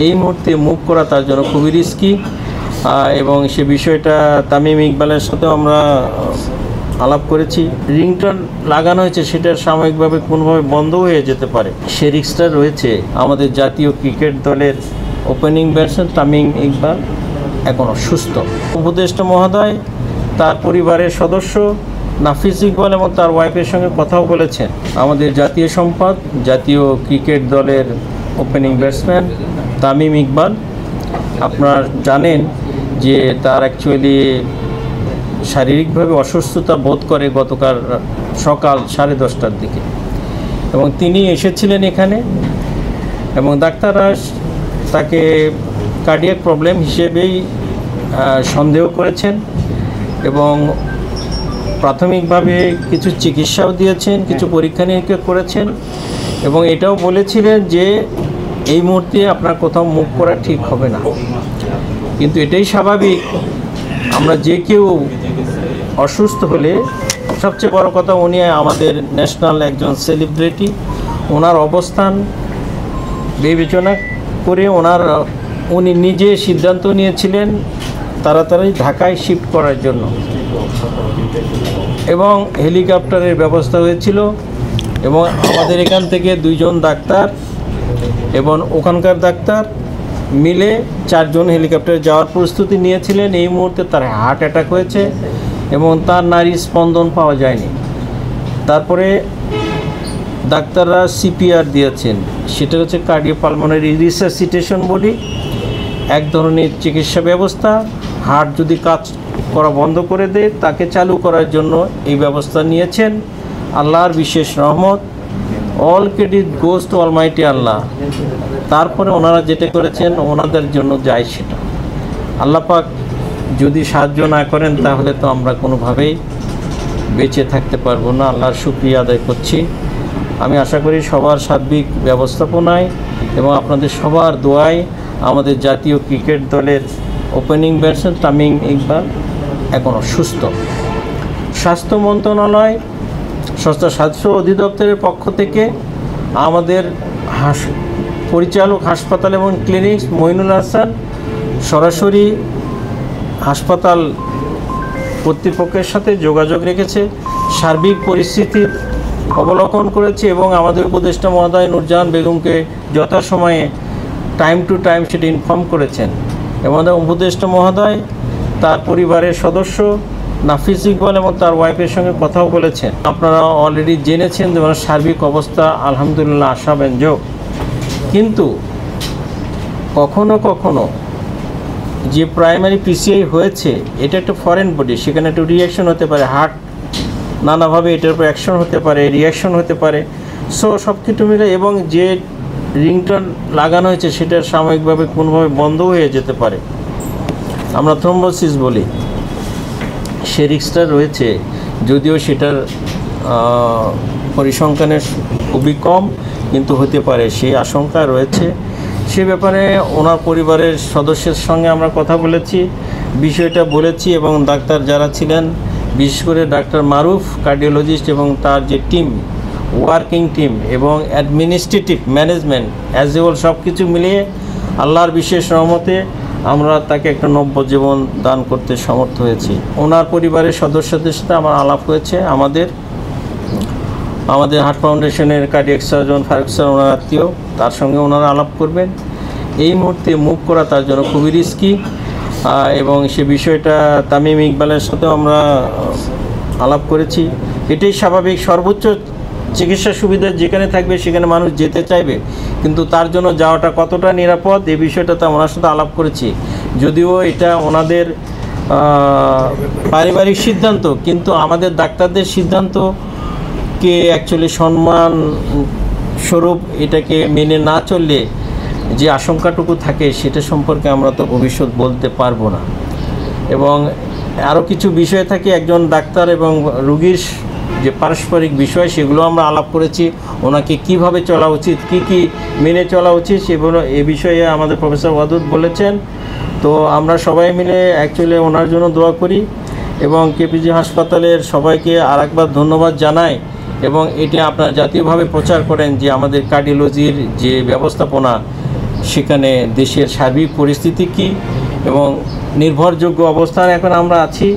এই মুহূর্তে মুভ করা তার জন্য খুবই রিস্কি এবং সে বিষয়টা তামিম ইকবালের সাথেও আমরা আলাপ করেছি। রিংটোন লাগানো হয়েছে সেটা সাময়িকভাবে কোনোভাবে বন্ধ হয়ে যেতে পারে, সে রিস্কটা রয়েছে। আমাদের জাতীয় ক্রিকেট দলের ওপেনিং ব্যাটসম্যান তামিম ইকবাল এখনও সুস্থ। উপদেষ্টা মহোদয় তার পরিবারের সদস্য নাফিস ইকবাল এবং তার ওয়াইফের সঙ্গে কথাও বলেছেন। আমাদের জাতীয় সম্পদ, জাতীয় ক্রিকেট দলের ওপেনিং ব্যাটসম্যান তামিম ইকবাল, আপনারা জানেন যে তার অ্যাকচুয়ালি শারীরিকভাবে অসুস্থতা বোধ করে গতকাল সকাল 10:30টার দিকে, এবং তিনি এসেছিলেন এখানে এবং ডাক্তাররা তাকে কার্ডিয়াক প্রবলেম হিসেবেই সন্দেহ করেছেন এবং প্রাথমিকভাবে কিছু চিকিৎসাও দিয়েছেন, কিছু পরীক্ষা নিরীক্ষা করেছেন এবং এটাও বলেছিলেন যে এই মুহূর্তে আপনার কোথাও মুভ করা ঠিক হবে না। কিন্তু এটাই স্বাভাবিক, আমরা যে কেউ অসুস্থ হলে সবচেয়ে বড় কথা উনি আমাদের ন্যাশনাল একজন সেলিব্রিটি, ওনার অবস্থান বিবেচনা করে উনি নিজে সিদ্ধান্ত নিয়েছিলেন তাড়াতাড়ি ঢাকায় শিফট করার জন্য এবং হেলিকপ্টারের ব্যবস্থা হয়েছিল এবং আমাদের এখান থেকে 2 জন ডাক্তার এবং ওখানকার ডাক্তার মিলে 4 জন হেলিকপ্টারে যাওয়ার প্রস্তুতি নিয়েছিলেন। এই মুহূর্তে তার হার্ট অ্যাটাক হয়েছে এবং তার নাড়ি স্পন্দন পাওয়া যায়নি। তারপরে ডাক্তাররা সিপিআর দিয়েছেন, সেটা হচ্ছে কার্ডিওপালমোনারি রিসাসিটেশন বলি, এক ধরনের চিকিৎসা ব্যবস্থা। হার্ট যদি কাজ করা বন্ধ করে দেয় তাকে চালু করার জন্য এই ব্যবস্থা নিয়েছেন। আল্লাহর বিশেষ রহমত, all credit goes to almighty Allah. তারপরে ওনারা যেটা করেছেন ওনাদের জন্য যায় সেটা। আল্লাহ পাক যদি সাহায্য না করেন তাহলে তো আমরা কোনোভাবেই বেঁচে থাকতে পারবো না। আল্লাহর শুকরিয়া আদায় করছি। আমি আশা করি সবার সার্বিক ব্যবস্থাপনায় এবং আপনাদের সবার দোয়ায় আমাদের জাতীয় ক্রিকেট দলের ওপেনিং ব্যাটসম্যান তামিম ইকবাল এখনও সুস্থ। স্বাস্থ্য মন্ত্রণালয় স্বাস্থ্য অধিদপ্তরের পক্ষ থেকে আমাদের পরিচালক হাসপাতাল এবং ক্লিনিক মইনুল হাসান সরাসরি হাসপাতাল কর্তৃপক্ষের সাথে যোগাযোগ রেখেছে, সার্বিক পরিস্থিতির অবলোকন করেছে এবং আমাদের উপদেষ্টা মহোদয় নূরজাহান বেগমকে যথাসময়ে টাইম টু টাইম সেটা ইনফর্ম করেছেন এবং আমাদের উপদেষ্টা মহোদয় তার পরিবারের সদস্য নাফিস ইকবাল এবং তার ওয়াইফের সঙ্গে কথাও বলেছেন। আপনারা অলরেডি জেনেছেন যে সার্বিক অবস্থা আলহামদুলিল্লাহ আশাব্যঞ্জক, কিন্তু কখনো কখনো যে প্রাইমারি পিসিআই হয়েছে এটা একটা ফরেন বডি, সেখানে একটু রিয়াকশন হতে পারে, হার্ট নানাভাবে এটার উপর অ্যাকশন হতে পারে, রিয়াকশন হতে পারে। সো সব কিছু মিলে এবং যে রিংটোন লাগানো হয়েছে সেটা সাময়িকভাবে কোনোভাবে বন্ধ হয়ে যেতে পারে, আমরা থ্রম্বোসিস বলি, সে রিস্কটা রয়েছে। যদিও সেটার পরিসংখ্যানের খুবই কম, কিন্তু হতে পারে, সেই আশঙ্কা রয়েছে। সে ব্যাপারে ওনার পরিবারের সদস্যের সঙ্গে আমরা কথা বলেছি, বিষয়টা বলেছি এবং ডাক্তার যারা ছিলেন, বিশেষ করে ডাক্তার মারুফ কার্ডিওলজিস্ট এবং তার যে টিম, ওয়ার্কিং টিম এবং administrative management as a whole সব কিছু মিলিয়ে আল্লাহর বিশেষ রহমতে আমরা তাকে একটা নব্য জীবন দান করতে সমর্থ হয়েছি। ওনার পরিবারের সদস্যদের সাথে আমার আলাপ হয়েছে। আমাদের হার্ট ফাউন্ডেশনের কার্ডিয়াক সার্জন ফারুক স্যার ওনার আত্মীয়, তার সঙ্গে ওনারা আলাপ করবেন। এই মুহূর্তে মুভ করা তার জন্য খুবই রিস্কি এবং সে বিষয়টা তামিম ইকবালের সাথেও আমরা আলাপ করেছি। এটাই স্বাভাবিক, সর্বোচ্চ চিকিৎসা সুবিধা যেখানে থাকবে সেখানে মানুষ যেতে চাইবে, কিন্তু তার জন্য যাওয়াটা কতটা নিরাপদ এই বিষয়টাতে ওনার সাথে আলাপ করেছি। যদিও এটা ওনাদের পারিবারিক সিদ্ধান্ত, কিন্তু আমাদের ডাক্তারদের সিদ্ধান্তকে অ্যাকচুয়ালি সম্মান স্বরূপ এটাকে মেনে না চললে যে আশঙ্কাটুকু থাকে সেটা সম্পর্কে আমরা তো ভবিষ্যৎ বলতে পারবো না। এবং আরও কিছু বিষয় থাকে একজন ডাক্তার এবং রুগীর যে পারস্পরিক বিষয়, সেগুলো আমরা আলাপ করেছি। ওনাকে কিভাবে চলা উচিত, কি মেনে চলা উচিত, সেগুলো এ বিষয়ে আমাদের প্রফেসর ওয়াদুদ বলেছেন। তো আমরা সবাই মিলে অ্যাকচুয়ালি ওনার জন্য দোয়া করি এবং কেপিজি হাসপাতালের সবাইকে আরেকবার ধন্যবাদ জানাই এবং এটা আপনারা জাতীয়ভাবে প্রচার করেন যে আমাদের কার্ডিওলজির যে ব্যবস্থাপনা সেখানে দেশের সার্বিক পরিস্থিতি কী এবং নির্ভরযোগ্য অবস্থান এখন আমরা আছি।